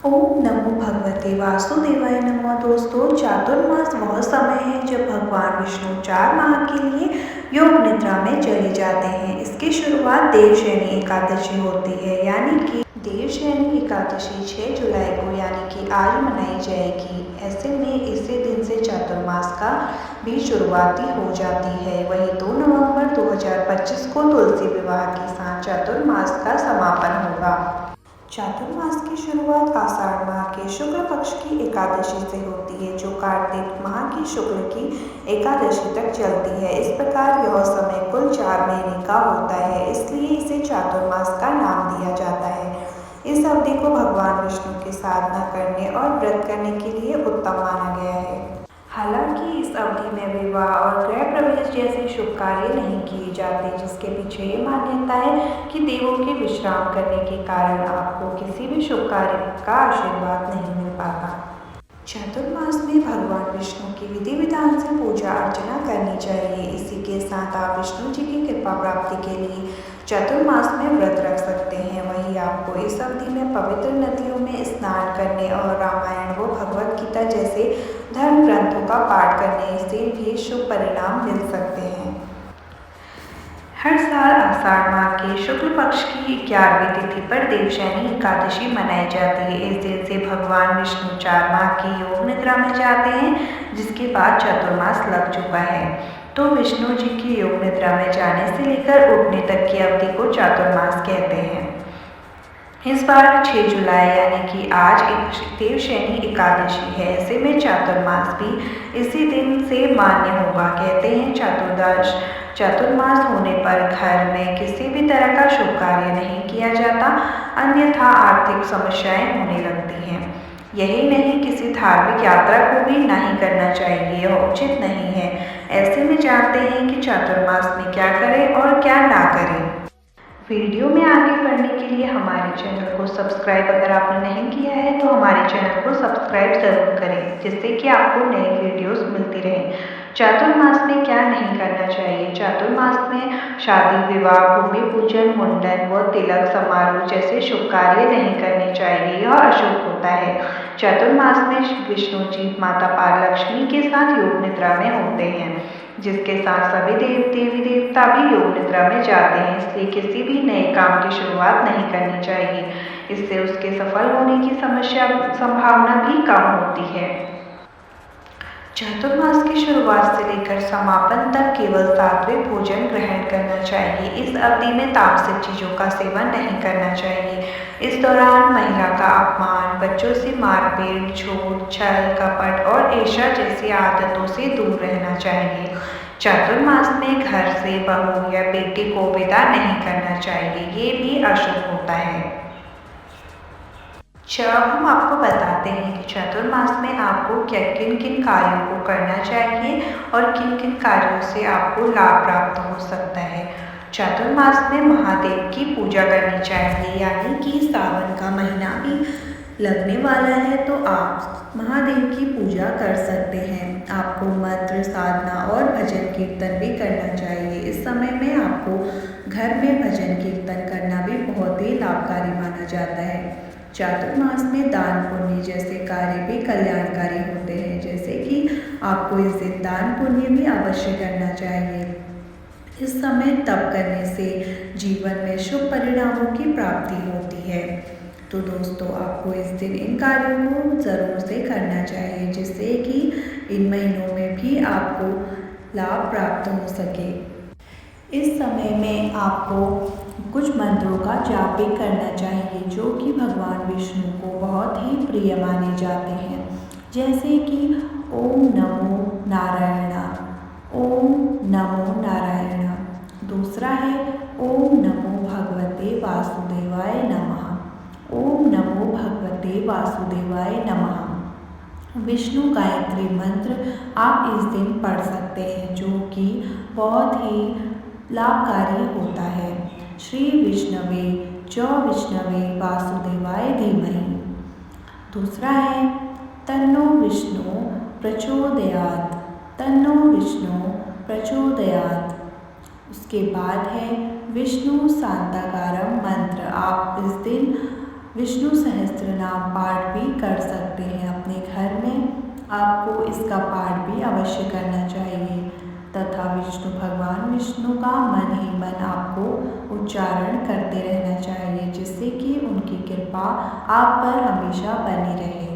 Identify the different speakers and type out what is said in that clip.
Speaker 1: ओम नमो भगवते वासुदेवाय नमः। दोस्तों, चातुर्मास वह समय है जब भगवान विष्णु 4 माह के लिए योग निद्रा में चले जाते हैं। इसकी शुरुआत देवशयनी एकादशी होती है, यानी कि देवशयनी एकादशी 6 जुलाई को यानी कि आज मनाई जाएगी। ऐसे में इसी दिन से चातुर्मास का भी शुरुआती हो जाती है। वही 2 नवंबर 2025 को तुलसी विवाह के साथ चातुर्मास का समापन होगा। चातुर्मास की शुरुआत आषाढ़ माह के शुक्ल पक्ष की एकादशी से होती है, जो कार्तिक माह की शुक्ल की एकादशी तक चलती है। इस प्रकार यह समय कुल 4 महीने का होता है, इसलिए इसे चातुर्मास का नाम दिया जाता है। इस अवधि को भगवान विष्णु की साधना करने और व्रत करने के लिए उत्तम माना गया है। हालांकि इस अवधि में विवाह और गृह प्रवेश जैसे शुभ कार्य नहीं किए जाते, जिसके पीछे ये मान्यता है कि देवों के विश्राम करने के कारण आपको किसी भी शुभ कार्य का आशीर्वाद नहीं मिल पाता। चातुर्मास में भगवान विष्णु की विधि विधान से पूजा अर्चना करनी चाहिए। इसी के साथ आप विष्णु जी की कृपा प्राप्ति के लिए चातुर्मास में व्रत रख सकते हैं। वहीं आपको इस अवधि में पवित्र नदियों में स्नान करने और रामायण व भगवत गीता जैसे धर्म ग्रंथों का पाठ करने से भी शुभ परिणाम मिल सकते हैं। हर साल आषाढ़ माह के शुक्ल पक्ष की 11वीं तिथि पर देवशयनी एकादशी मनाई जाती है। इस दिन से भगवान विष्णु 4 माह की योग निद्रा में जाते हैं, जिसके बाद चातुर्मास लग चुका है। तो विष्णु जी की योग निद्रा में जाने से लेकर उठने तक की अवधि को चातुर्मास कहते हैं। इस बार 6 जुलाई यानी कि आज एक देवशयनी एकादशी है। ऐसे में चातुर्मास भी इसी दिन से मान्य होगा। कहते हैं चातुर्मास होने पर घर में किसी भी तरह का शुभ कार्य नहीं किया जाता, अन्यथा आर्थिक समस्याएं होने लगती हैं। यही नहीं, किसी धार्मिक यात्रा को भी नहीं करना चाहिए, यह उचित नहीं है। ऐसे में जानते हैं कि चातुर्मास में क्या करें और क्या ना करें। वीडियो में आगे बढ़ने के लिए हमारे चैनल को सब्सक्राइब अगर आपने नहीं किया है तो हमारे चैनल को सब्सक्राइब जरूर करें, जिससे कि आपको नई वीडियोस मिलती रहें। चातुर्मास में क्या नहीं करना चाहिए। चातुर्मास में शादी, विवाह, भूमि पूजन, मुंडन व तिलक समारोह जैसे शुभ कार्य नहीं करने चाहिए, यह अशुभ होता है। चातुर्मास में विष्णु जी माता पार्वती के साथ योग निद्रा में होते हैं, जिसके साथ सभी देवी देवता भी योग निद्रा में जाते हैं। इसलिए किसी भी नए काम की शुरुआत नहीं करनी चाहिए। इससे उसके सफल होने की संभावना भी कम होती है। चातुर्मास की शुरुआत से लेकर समापन तक केवल सात्विक भोजन ग्रहण करना चाहिए। इस अवधि में तामसिक चीजों का सेवन नहीं करना चाहिए। इस दौरान महिला का अपमान, बच्चों से मारपीट, झूठ, छल, कपट और ईर्ष्या जैसी आदतों से दूर रहना चाहिए। चातुर्मास में घर से बहू या बेटी को विदा नहीं करना चाहिए, ये भी अशुभ होता है। अब हम आपको बताते हैं कि चातुर्मास में आपको किन किन कार्यों को करना चाहिए और किन किन कार्यों से आपको लाभ प्राप्त हो सकता है। चातुर्मास में महादेव की पूजा करनी चाहिए, यानी कि सावन का महीना भी लगने वाला है तो आप महादेव की पूजा कर सकते हैं। आपको मंत्र, साधना और भजन कीर्तन भी करना चाहिए। इस समय में आपको घर में भजन कीर्तन करना भी बहुत ही लाभकारी माना जाता है। चातुर्मास में दान पुण्य जैसे कार्य भी कल्याणकारी होते हैं, जैसे कि आपको इस दिन दान पुण्य भी अवश्य करना चाहिए। इस समय तप करने से जीवन में शुभ परिणामों की प्राप्ति होती है। तो दोस्तों, आपको इस दिन इन कार्यों को ज़रूर से करना चाहिए, जिससे कि इन महीनों में भी आपको लाभ प्राप्त हो सके। इस समय में आपको कुछ मंत्रों का जाप भी करना चाहिए, जो कि भगवान विष्णु को बहुत ही प्रिय माने जाते हैं, जैसे कि ओम नमो नारायण, ओम नमो नारायण। दूसरा है ओम नमो भगवते वासुदेवाय नमः, ओम नमो भगवते वासुदेवाय नमः। विष्णु गायत्री मंत्र आप इस दिन पढ़ सकते हैं, जो कि बहुत ही लाभकारी होता है। श्री विष्णवे च विष्णवे वासुदेवाय धीमहि। दूसरा है तन्नो विष्णु प्रचोदयात्, तन्नो विष्णु प्रचोदयात्। उसके बाद है विष्णु शांताकारम मंत्र। आप इस दिन विष्णु सहस्त्र नाम पाठ भी कर सकते हैं। अपने घर में आपको इसका पाठ भी अवश्य करना चाहिए तथा भगवान विष्णु का मन ही मन आपको उच्चारण करते रहना चाहिए, जिससे कि उनकी कृपा आप पर हमेशा बनी रहे।